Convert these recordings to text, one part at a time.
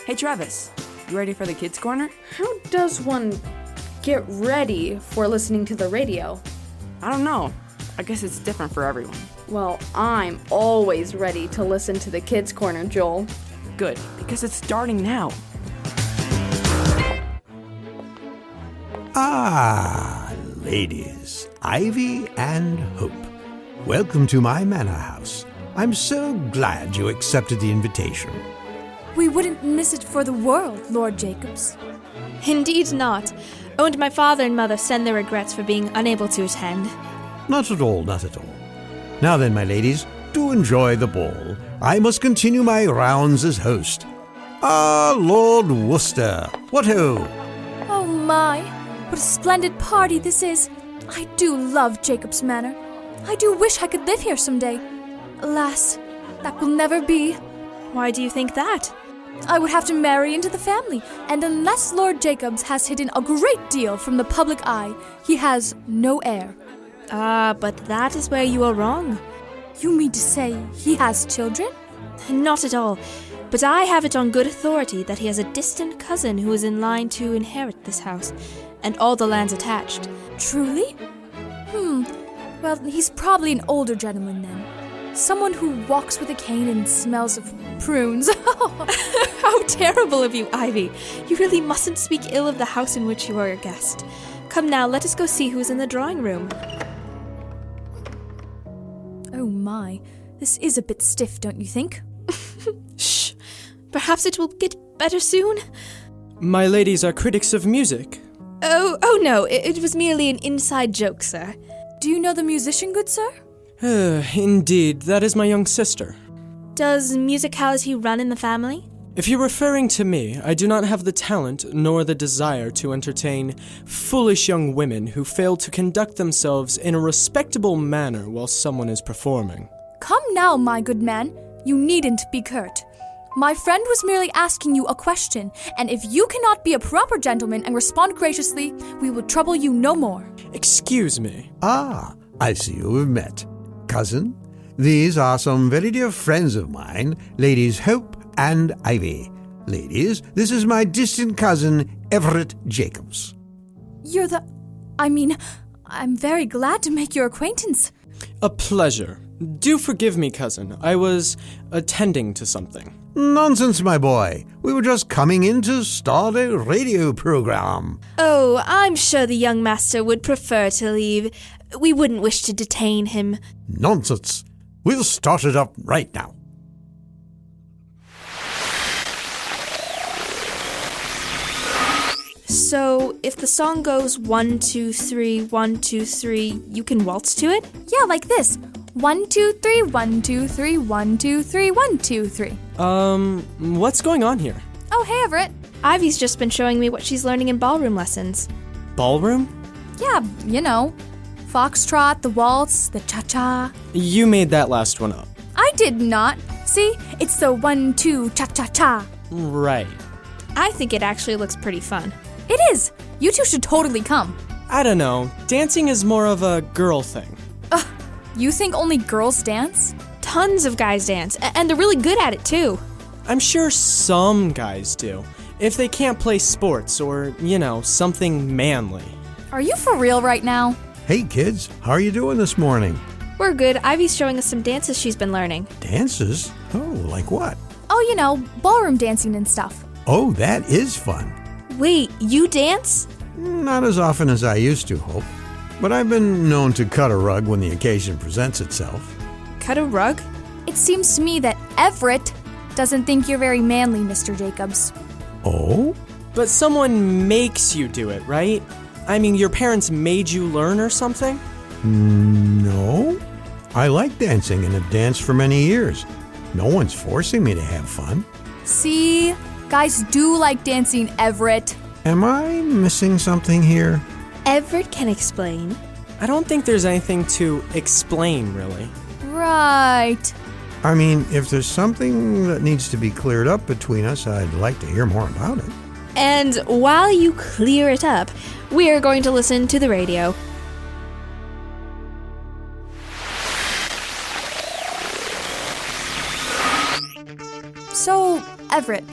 Hey Travis, you ready for the kids' corner? How does one get ready for listening to the radio? I don't know. I guess it's different for everyone. Well, I'm always ready to listen to the kids' corner, Joel. Good, because it's starting now. Ah, ladies, Ivy and Hope. Welcome to my manor house. I'm so glad you accepted the invitation. We wouldn't miss it for the world, Lord Jacobs. Indeed not. Oh, and my father and mother send their regrets for being unable to attend. Not at all, not at all. Now then, my ladies, do enjoy the ball. I must continue my rounds as host. Ah, Lord Worcester, what-ho! Oh my, what a splendid party this is. I do love Jacobs Manor. I do wish I could live here someday. Alas, that will never be. Why do you think that? I would have to marry into the family, and unless Lord Jacobs has hidden a great deal from the public eye, he has no heir. Ah, but that is where you are wrong. You mean to say he has children? Not at all. But I have it on good authority that he has a distant cousin who is in line to inherit this house, and all the lands attached. Truly? Well, he's probably an older gentleman then. Someone who walks with a cane and smells of prunes. How terrible of you, Ivy. You really mustn't speak ill of the house in which you are a guest. Come now, let us go see who is in the drawing room. Oh my, this is a bit stiff, don't you think? Shh. Perhaps it will get better soon. My ladies are critics of music. Oh no, it was merely an inside joke, sir. Do you know the musician, good sir? Indeed, that is my young sister. Does musicality run in the family? If you're referring to me, I do not have the talent nor the desire to entertain foolish young women who fail to conduct themselves in a respectable manner while someone is performing. Come now, my good man. You needn't be curt. My friend was merely asking you a question, and if you cannot be a proper gentleman and respond graciously, we will trouble you no more. Excuse me. Ah, I see you have met. Cousin, these are some very dear friends of mine, Ladies Hope and Ivy. Ladies, this is my distant cousin, Everett Jacobs. I'm very glad to make your acquaintance. A pleasure. Do forgive me, cousin. I was attending to something. Nonsense, my boy. We were just coming in to start a radio program. Oh, I'm sure the young master would prefer to leave. We wouldn't wish to detain him. Nonsense. We'll start it up right now. So, if the song goes 1, 2, 3, 1, 2, 3, you can waltz to it? Yeah, like this. 1, 2, 3, 1, 2, 3, 1, 2, 3, 1, 2, 3. What's going on here? Oh, hey, Everett. Ivy's just been showing me what she's learning in ballroom lessons. Ballroom? Yeah, you know. Foxtrot, the waltz, the cha-cha. You made that last one up. I did not. See? It's the 1, 2, cha-cha-cha. Right. I think it actually looks pretty fun. It is. You two should totally come. I don't know. Dancing is more of a girl thing. You think only girls dance? Tons of guys dance, and they're really good at it too. I'm sure some guys do. If they can't play sports or, something manly. Are you for real right now? Hey, kids, how are you doing this morning? We're good. Ivy's showing us some dances she's been learning. Dances? Oh, like what? Oh, you know, ballroom dancing and stuff. Oh, that is fun. Wait, you dance? Not as often as I used to, Hope. But I've been known to cut a rug when the occasion presents itself. Cut a rug? It seems to me that Everett doesn't think you're very manly, Mr. Jacobs. Oh? But someone makes you do it, right? I mean, your parents made you learn or something? No. I like dancing and have danced for many years. No one's forcing me to have fun. See? Guys do like dancing, Everett. Am I missing something here? Everett can explain. I don't think there's anything to explain, really. Right. I mean, if there's something that needs to be cleared up between us, I'd like to hear more about it. And while you clear it up, we are going to listen to the radio. So, Everett,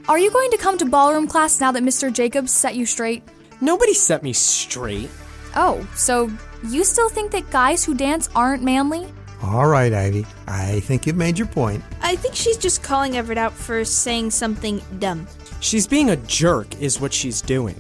Are you going to come to ballroom class now that Mr. Jacobs set you straight? Nobody set me straight. Oh, so you still think that guys who dance aren't manly? All right, Ivy. I think you've made your point. I think she's just calling Everett out for saying something dumb. She's being a jerk is what she's doing.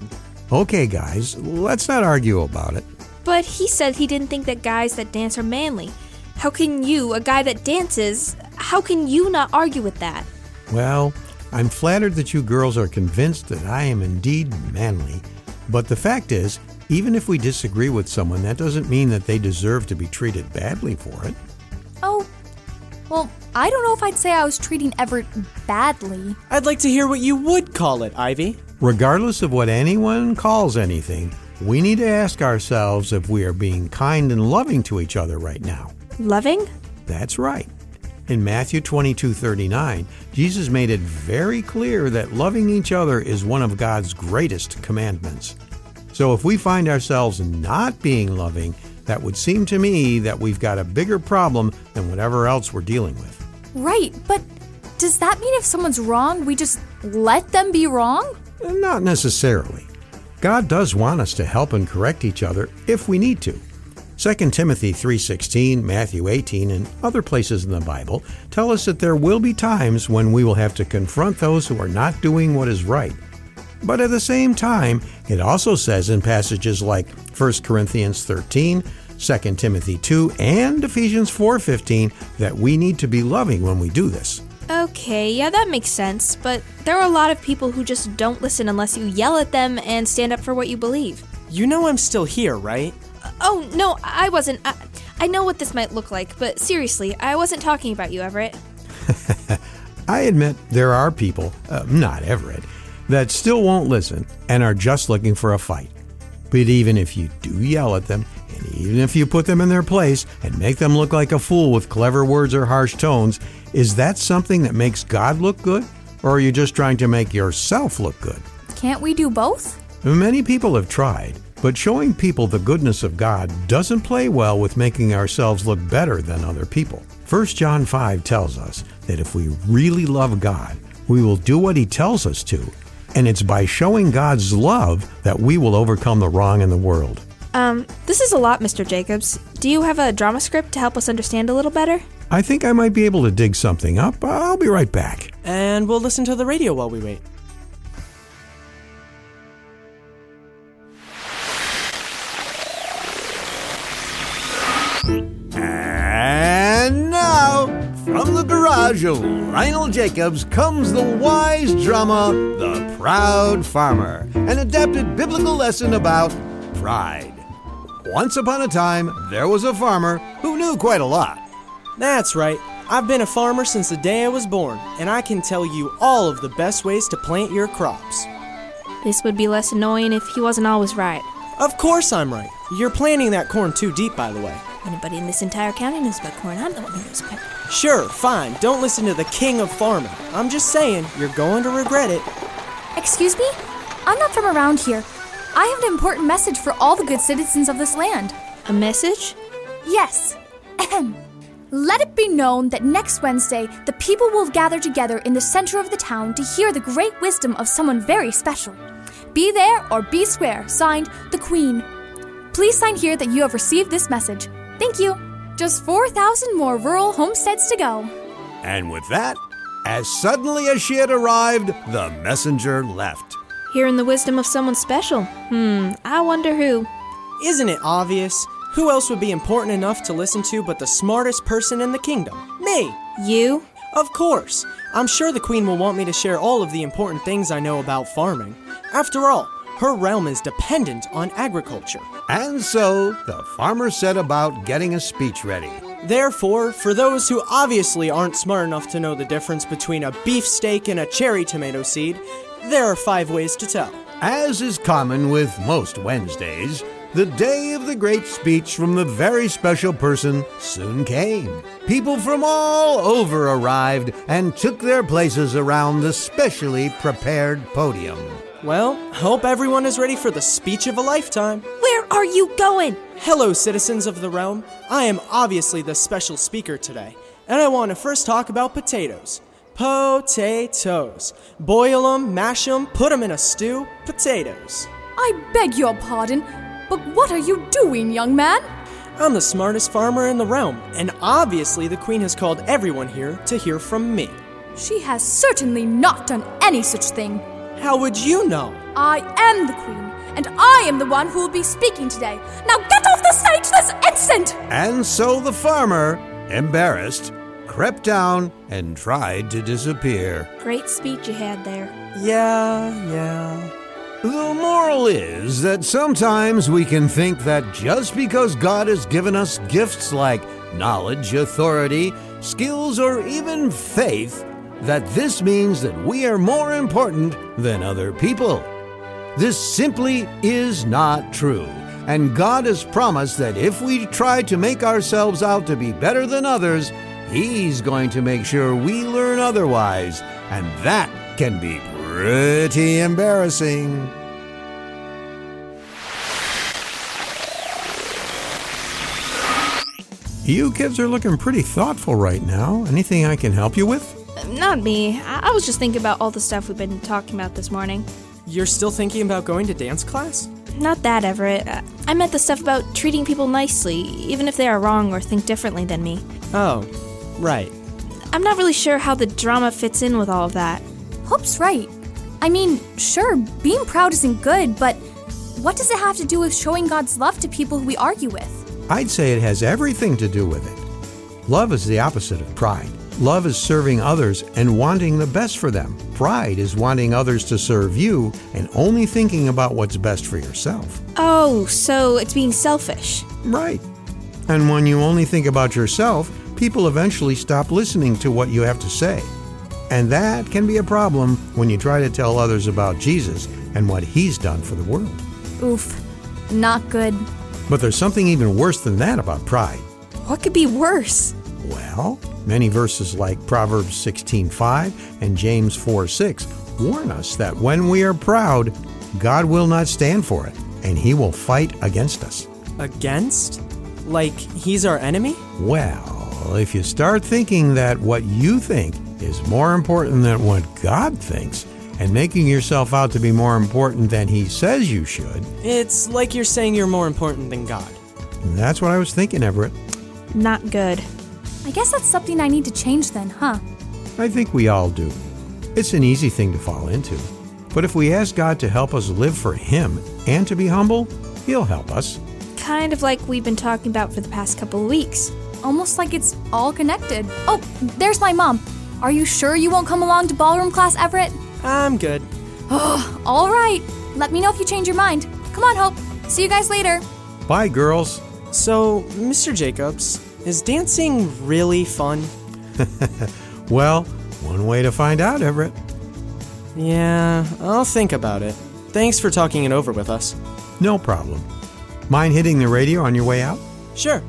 Okay, guys, let's not argue about it. But he said he didn't think that guys that dance are manly. How can you, a guy that dances, how can you not argue with that? Well, I'm flattered that you girls are convinced that I am indeed manly. But the fact is, even if we disagree with someone, that doesn't mean that they deserve to be treated badly for it. Oh, well, I don't know if I'd say I was treating Everett badly. I'd like to hear what you would call it, Ivy. Regardless of what anyone calls anything, we need to ask ourselves if we are being kind and loving to each other right now. Loving? That's right. In Matthew 22:39, Jesus made it very clear that loving each other is one of God's greatest commandments. So if we find ourselves not being loving, that would seem to me that we've got a bigger problem than whatever else we're dealing with. Right, but does that mean if someone's wrong, we just let them be wrong? Not necessarily. God does want us to help and correct each other if we need to. 2 Timothy 3:16, Matthew 18, and other places in the Bible tell us that there will be times when we will have to confront those who are not doing what is right. But at the same time, it also says in passages like 1 Corinthians 13, 2 Timothy 2, and Ephesians 4:15 that we need to be loving when we do this. Okay, yeah, that makes sense, but there are a lot of people who just don't listen unless you yell at them and stand up for what you believe. You know I'm still here, right? Oh, no, I wasn't. I know what this might look like, but seriously, I wasn't talking about you, Everett. I admit there are people, not Everett, that still won't listen and are just looking for a fight. But even if you do yell at them, and even if you put them in their place and make them look like a fool with clever words or harsh tones, is that something that makes God look good? Or are you just trying to make yourself look good? Can't we do both? Many people have tried, but showing people the goodness of God doesn't play well with making ourselves look better than other people. 1 John 5 tells us that if we really love God, we will do what He tells us to, and it's by showing God's love that we will overcome the wrong in the world. This is a lot, Mr. Jacobs. Do you have a drama script to help us understand a little better? I think I might be able to dig something up. I'll be right back. And we'll listen to the radio while we wait. And now, from the garage of Lionel Jacobs comes the wise drama, The Proud Farmer, an adapted biblical lesson about pride. Once upon a time, there was a farmer who knew quite a lot. That's right. I've been a farmer since the day I was born, and I can tell you all of the best ways to plant your crops. This would be less annoying if he wasn't always right. Of course I'm right. You're planting that corn too deep, by the way. Anybody in this entire county knows about corn. I'm the one who knows about it. Sure, fine. Don't listen to the king of farming. I'm just saying, you're going to regret it. Excuse me? I'm not from around here. I have an important message for all the good citizens of this land. A message? Yes. Ahem. Let it be known that next Wednesday, the people will gather together in the center of the town to hear the great wisdom of someone very special. Be there or be square. Signed, the Queen. Please sign here that you have received this message. Thank you. Just 4,000 more rural homesteads to go. And with that, as suddenly as she had arrived, the messenger left. Hearing the wisdom of someone special. I wonder who. Isn't it obvious? Who else would be important enough to listen to but the smartest person in the kingdom? Me! You? Of course. I'm sure the queen will want me to share all of the important things I know about farming. After all, her realm is dependent on agriculture. And so, the farmer set about getting a speech ready. Therefore, for those who obviously aren't smart enough to know the difference between a beefsteak and a cherry tomato seed, there are 5 ways to tell. As is common with most Wednesdays, the day of the great speech from the very special person soon came. People from all over arrived and took their places around the specially prepared podium. Well, hope everyone is ready for the speech of a lifetime. Where are you going? Hello, citizens of the realm. I am obviously the special speaker today, and I want to first talk about potatoes. Potatoes. Boil 'em, mash 'em, put 'em in a stew. Potatoes. I beg your pardon, but what are you doing, young man? I'm the smartest farmer in the realm, and obviously the queen has called everyone here to hear from me. She has certainly not done any such thing. How would you know? I am the queen, and I am the one who will be speaking today. Now get off the stage this instant! And so the farmer, embarrassed, crept down and tried to disappear. Great speech you had there. Yeah. The moral is that sometimes we can think that just because God has given us gifts like knowledge, authority, skills, or even faith, that this means that we are more important than other people. This simply is not true, and God has promised that if we try to make ourselves out to be better than others, He's going to make sure we learn otherwise, and that can be pretty embarrassing. You kids are looking pretty thoughtful right now. Anything I can help you with? Not me. I was just thinking about all the stuff we've been talking about this morning. You're still thinking about going to dance class? Not that, Everett. I meant the stuff about treating people nicely, even if they are wrong or think differently than me. Oh, right. I'm not really sure how the drama fits in with all of that. Hope's right. I mean, sure, being proud isn't good, but what does it have to do with showing God's love to people who we argue with? I'd say it has everything to do with it. Love is the opposite of pride. Love is serving others and wanting the best for them. Pride is wanting others to serve you and only thinking about what's best for yourself. Oh, so it's being selfish. Right. And when you only think about yourself, people eventually stop listening to what you have to say. And that can be a problem when you try to tell others about Jesus and what He's done for the world. Oof, not good. But there's something even worse than that about pride. What could be worse? Well, many verses like Proverbs 16:5 and James 4:6 warn us that when we are proud, God will not stand for it, and He will fight against us. Against? Like He's our enemy? Well, if you start thinking that what you think is more important than what God thinks, and making yourself out to be more important than He says you should, It's like you're saying you're more important than God. that's what I was thinking, Everett. Not good. I guess that's something I need to change then, huh? I think we all do. It's an easy thing to fall into. But if we ask God to help us live for Him and to be humble, He'll help us. Kind of like we've been talking about for the past couple of weeks. Almost like it's all connected. Oh, there's my mom. Are you sure you won't come along to ballroom class, Everett? I'm good. All right. Let me know if you change your mind. Come on, Hope. See you guys later. Bye, girls. So, Mr. Jacobs, is dancing really fun? Well, one way to find out, Everett. Yeah, I'll think about it. Thanks for talking it over with us. No problem. Mind hitting the radio on your way out? Sure.